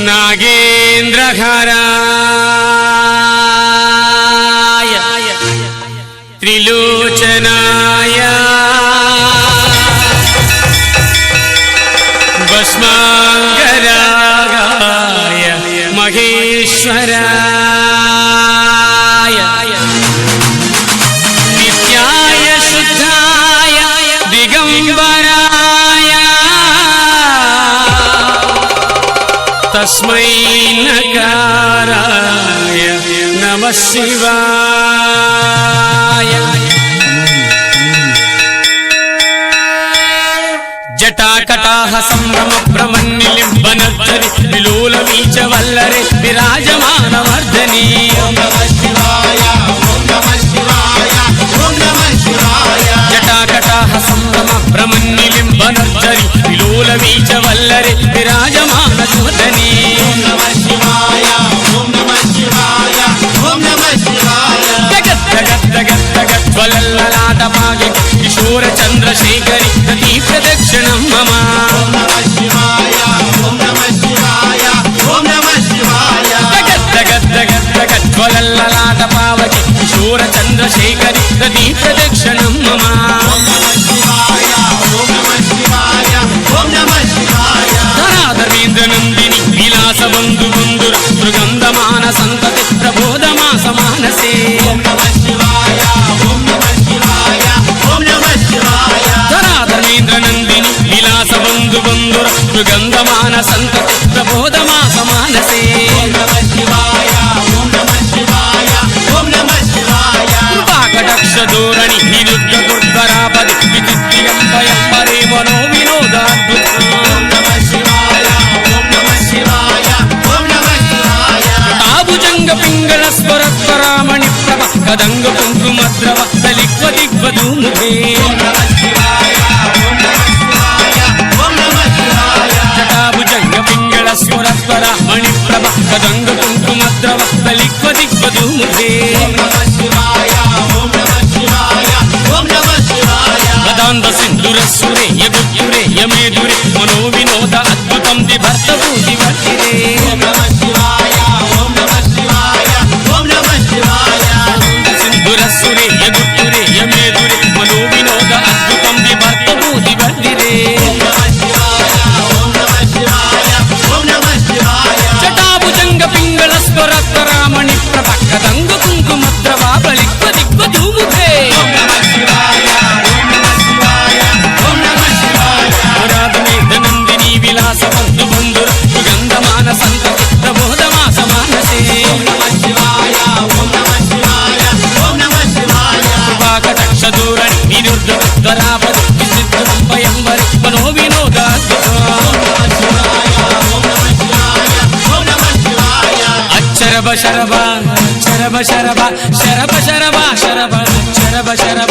नागेन्द्रहराय त्रिलोचनाय भस्मांगरागाय महेश्वराय नित्याय शुद्धाय दिगंबराय तस्मै नकाराय नमः शिवाय। जटाकटाह संभ्रम भ्रमन्निलिम्बनर्धरि विलोलवीच वल्लरे विराजमानमर्धनि। ओम नमः शिवाय ओम नमः शिवाय ओम नमः शिवाय। जटाकटाह संभ्रम भ्रमन्निलिम्बनर्धरि विलोलवीच वल्लरे विराजमानमर्धनि। ओम नमः शिवाय ओम नमः शिवाय ओम नमः शिवाय। जगत् जगत् जगत् जगत् ज्वलल्ललाटभागे किशोर चंद्रशेखरि दधी प्रदक्षिणं मम। ओम नमः शिवाय ओम नमः शिवाय ओम नमः शिवाय। जगत् जगत् जगत् जगत् ज्वलल्ललाटभागे किशोर चंद्रशेखरि दधी प्रदक्षिणं मम। ओम नमः शिवाय ओम नमः शिवाय ओम नमः शिवाय। धराधर्मेन्द्र नंदिनी विलास बंधु बंधुर मृगंधमान संतति प्रबोधमास मानसे। ओम नमः शिवाय ओम नमः शिवाय ओम नमः शिवाय। धराधर्मेन्द्र नंदिनी विलास बंधु बंधुर मृगंधमान संतति प्रबोधमास मानसे। ओम नमः शिवाय ओम नमः शिवाय ओम नमः शिवाय। कृपाकटाक्ष धोरणि निरुद्ध दुर्धरापदि विचित्रियंबरे मनो विनोदाद्भुत। ओम नमः शिवाय ओम नमः शिवाय ओम नमः शिवाय। ताभुजंग पिंगल स्वरस्वरामणि प्रभ कदंग कुंकुमद्रव दलिक्व दिग्वधूमुखे। ओम नमः शिवाय ओम नमः शिवाय ओम नमः शिवाय। जटाभुजंग पिंगल स्वरस्वरामणि प्रभ कदंग कुंकुमद्रव दलिक्व दिग्वधूमुखे। ओम नमः शिवाय ओम नमः शिवाय ओम नमः शिवाय। गदान्ध सिंधुरसुरे यगुत्युरे यमेदुरे मनो विनोद अद्भुतं दिभर्त भूतिवर्तिरे। ओम नमः शिवाय ओम नमः शिवाय ओम नमः शिवाय। सिंधुरसुरे यगुत्युरे यमेदुरे मनो विनोद अद्भुतं दिभर्त भूतिवर्तिरे। ओम नमः शिवाय ओम नमः शिवाय ओम नमः शिवाय। जटाभुजंग पिंगल स्वरस्वरामणि प्रभ कदंग कुंकुमद्रव बलिक्व दिग्वधूमुखे। ओम नमः शिवाय ओम नमः शिवाय ओम नमः शिवाय। धराधर्मेन्द्र नंदिनी विलास बंधु बंधुर सुगंधमान संतति प्रबोधमास मानसे। ओम नमः शिवाय ओम नमः शिवाय ओम नमः शिवाय। कृपाकटाक्ष धोरणि निरुद्ध दुर्धरापदि विचित्रियंबरे मनो विनोदाद्भुत। ओम नमः शिवाय ओम नमः शिवाय ओम नमः शिवाय। अक्षरभ शरभ शरभ शरभ शरभ शरभ शरभ शरभ शरभ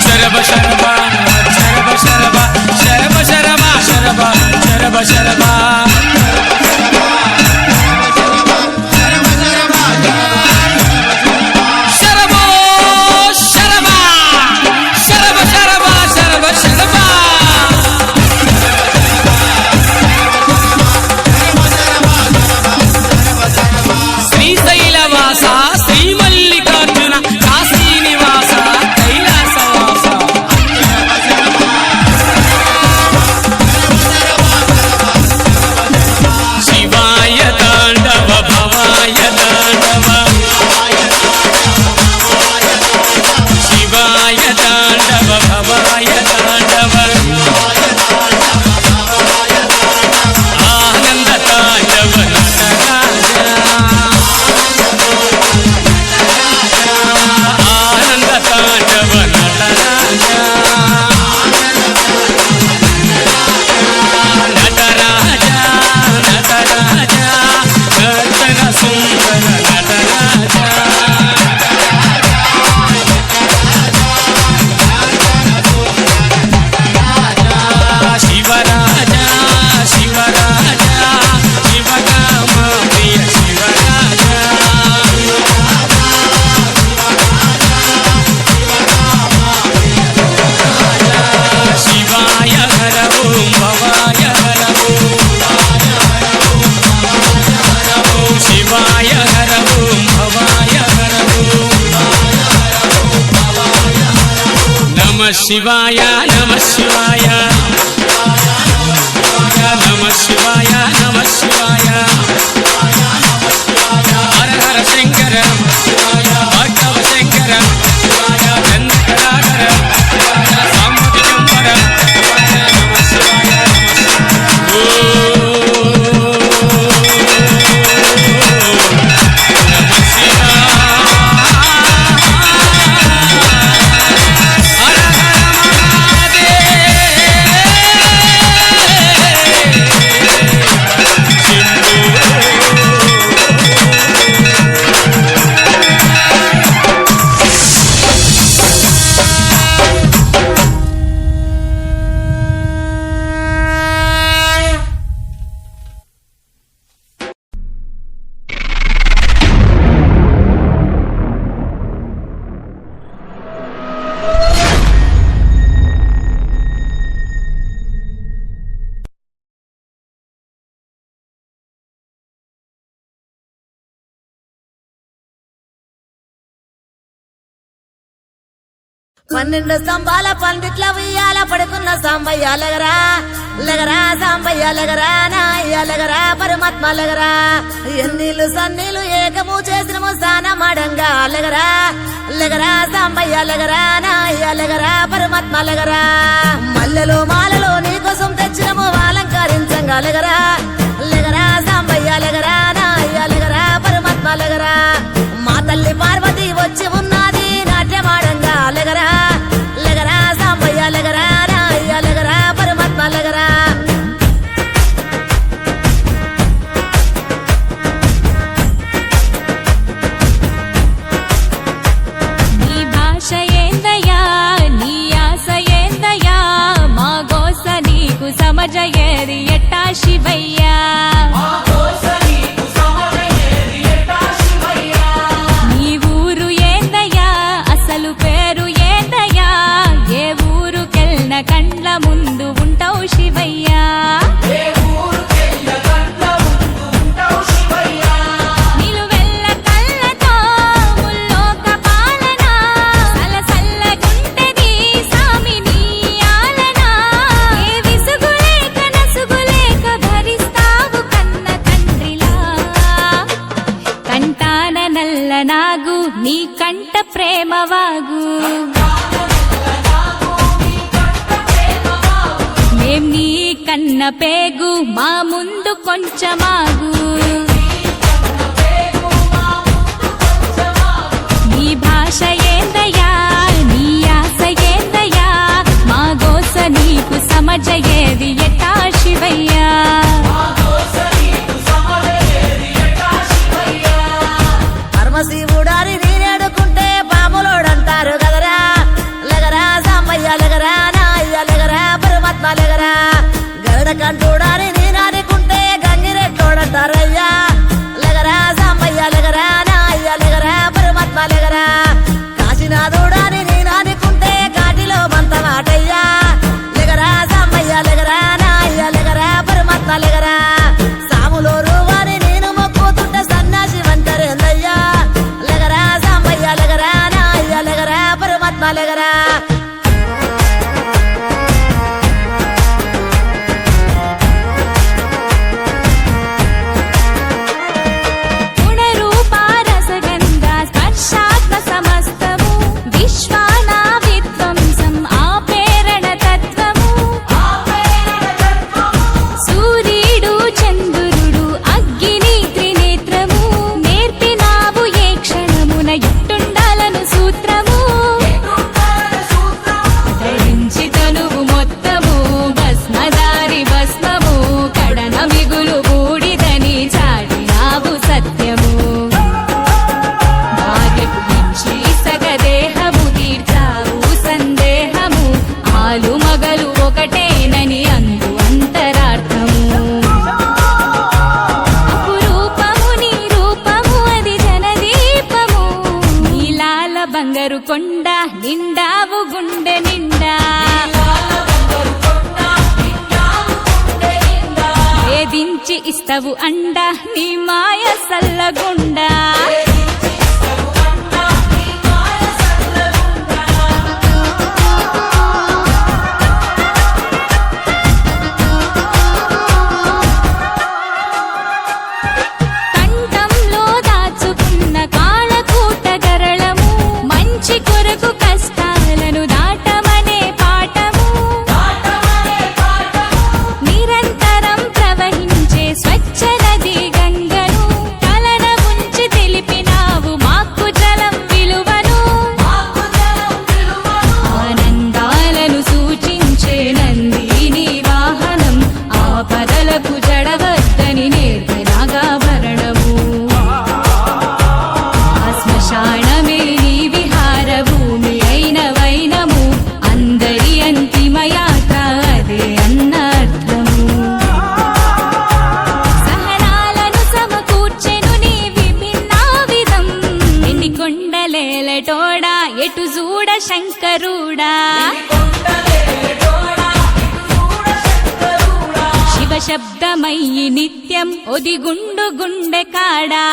शरभ शरभ शरभ शरभ शरभ शरभ शरभ शरभ शरभ शरभ। श्री నమః శివాయ నమః శివాయ నమః శివాయ నమః శివాయ హర హర శంకర భక్తవ శంకర చంద్రకళాకర సాంబ దిగంబర నమః శివాయ పన్నెండు స్తంభాల పందిట్ల ఉయ్యాల పడుకున్న సాంబయ్య లగరా లగరా సాంబయ్య లగరా నాయ్య లగరా పరమాత్మ లగరా ఎన్నీళ్ళు సన్నీళ్ళు ఏకము చేసినము స్నానమాడంగా లగరా లగరా సాంబయ్య లగరా నాయ్య లగరా పరమాత్మ లగరా మల్లెలు మాలలో నీకోసం తెచ్చినము అలంకరించంగా లగరా లగరా సాంబయ్య లగరా నాయ్య లగరా పరమాత్మ లగరా మా తల్లి పార్వతి వచ్చి ఉన్నది నాట్యమాడంగా లగరా లగరా సాంబయ్య లగరా నాయ్య లగరా పరమాత్మ లగరా నీ భాష ఏందయ్యా నీ ఆశ ఏందయ్యా మా గోస నీకు సమజయేది ఎట్టా శివయ్యా నీ ఊరు ఏందయ్యా అసలు పేరు ఏందయ్యా ఏ ఊరుకెళ్ళిన కండ్ల ముందు ఉంటావు శివయ్యా నిలువెల్ల కళ్ళతో ముల్లోక పాలన సలసల్లగుంటది సామి నీ ఆలన ఏ విసుగులేక నసుగులేక భరిస్తావు కన్న తండ్రిలా కంటాన నల్ల నాగు నీ కంట ప్రేమవాగు మేం నీ కన్న పేగు మా ముందు కొంచెమాగు నీ భాష ఏందయ్యా నీ ఆశ ఏందయ్యా మా గోస నీకు సమజయేది ఎట్టా శివయ్యా పరమశివుడారి నేనేడుకుంటే పాములోడంటారు కదరా లగరా సాంబయ్య లగరా నాయ్య లగరా పరమాత్మ లగరా గరుడ కంటూడారి నేనాడుకుంటే గంగిరెట్టోడంటారయ్యా లగరా సాంబయ్య లగరా నాయ్య లగరా పరమాత్మ లగరా కాశీనాథుడాని నేనాడుకుంటే ఘాటిలో మంతమాటయ్యా లగరా సాంబయ్య లగరా నాయ్య లగరా పరమాత్మ లగరా సాములో రూవాని నేను మొక్కుతుంటే సన్నాసి వంటరేందయ్యా లగరా సాంబయ్య లగరా నాయ్య లగరా పరమాత్మ లగరా గుణరూపారసగంధ స్పర్శాత్మ సమస్తము విశ్వానా విధ్వంసం ఆపేరణ తత్వము సూర్యుడు చంద్రుడు అగ్ని త్రినేత్రము నేర్పినావు ఏ క్షణమున ఎట్టుండాలను సూత్రము ధరించి తనువు మొత్తము భస్మదారి భస్మము కడన మిగులు బూడిదని చాటినావు సత్యము భార్యకు మించి సగదేహము తీర్చావు సందేహము ఆలు మగలు ఒకటేనని అందు అంతరార్థము అపురూపము నీ రూపము అది జనదీపము నీలాల బంగారు కొండ నిండావు గుండె నిండా వేధించి ఇస్తవు అండ నీ మాయ సల్లగుండా శంకరుడా శివ శబ్దమయ్యి నిత్యం ఒదిగుండు గుండె కాడా